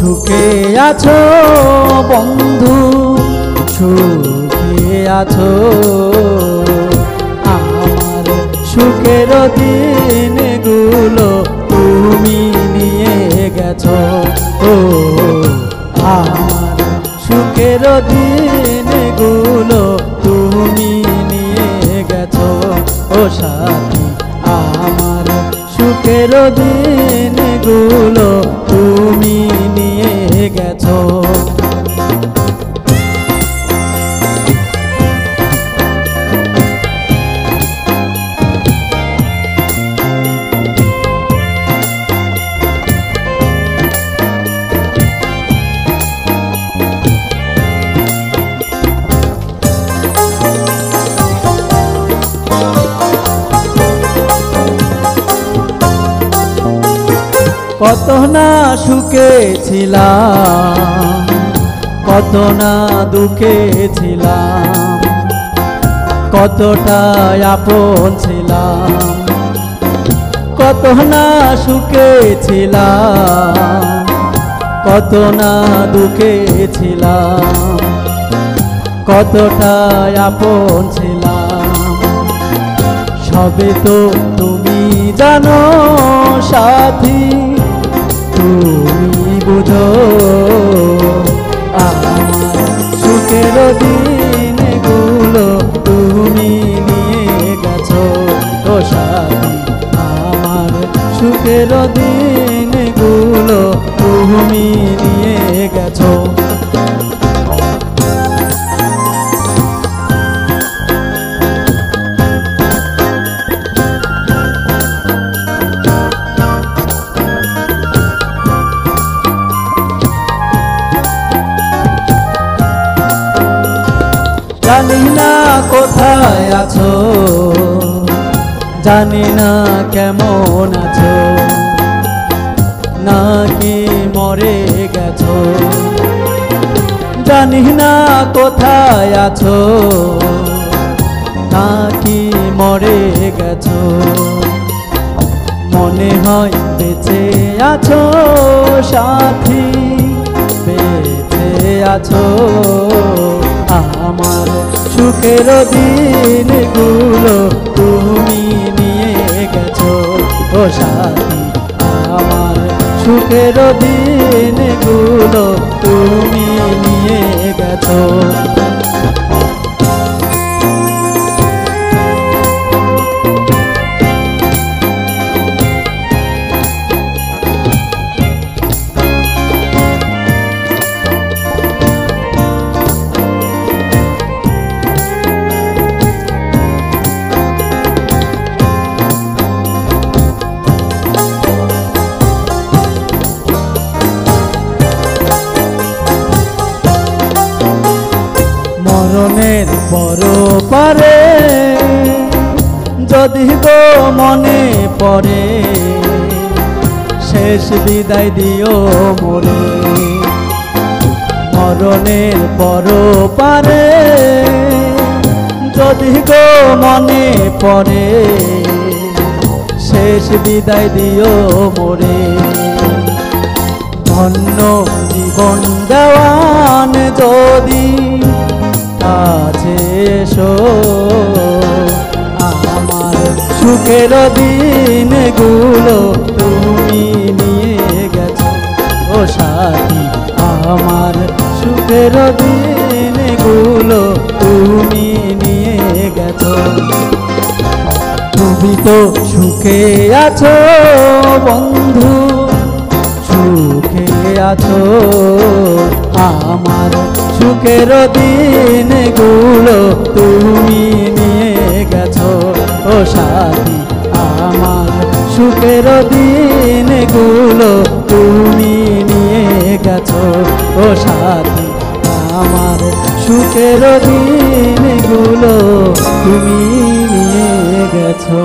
সুখে আছো বন্ধু, সুখে আছো। আমার সুখের দিনগুলো তুমি নিয়ে গেছো। ও আমার সুখের দিনগুলো তুমি নিয়ে গেছো। ও সাথী আমার সুখের দিনগুলো তুমি নিয়ে গেছো। কত না সুখে ছিলাম, কত না দুঃখে ছিলাম, কতটা আপন ছিলাম। কত না সুখে ছিলাম, কত না দুঃখে ছিলাম, কতটা আপন ছিলাম। সবে তো তুমি জানো সাথী, তুমি বুঝো আমার সুখের দিনগুলো তুমি নিয়ে গেছো। ও সাথী আমার সুখের দিনগুলো তুমি নিয়ে গেছো। জানি না কোথায় আছো, জানি না কেমন আছো, নাকি মরে গেছো। জানি না কোথায় আছো, নাকি মরে গেছো। মনে হয় বেঁচে আছো সাথী, বেঁচে আছো। আমার সুখের দিনগুলো তুমি নিয়ে গেছো। ও সাথী আমার সুখের দিনগুলো তুমি নিয়ে গেছো। মরণের বড় পারে যদি গো মনে পড়ে, শেষ বিদায় দিও মোরে। মরণের বড় পারে যদি গো মনে পড়ে, শেষ বিদায় দিও মোরে। ধন্য জীবন দেওয়ান যদি কাছে এসো, আমার সুখের দিনগুলো তুমি নিয়ে গেছো। ও সাথী আমার সুখের দিনগুলো তুমি নিয়ে গেছো। তুমি তো সুখে আছো বন্ধু, সুখে আছো। আমার সুখের দিনগুলো তুমি নিয়ে গেছো। ও সাথী আমার সুখের দিনগুলো তুমি নিয়ে গেছো। ও সাথী আমার সুখের দিনগুলো তুমি নিয়ে গেছো।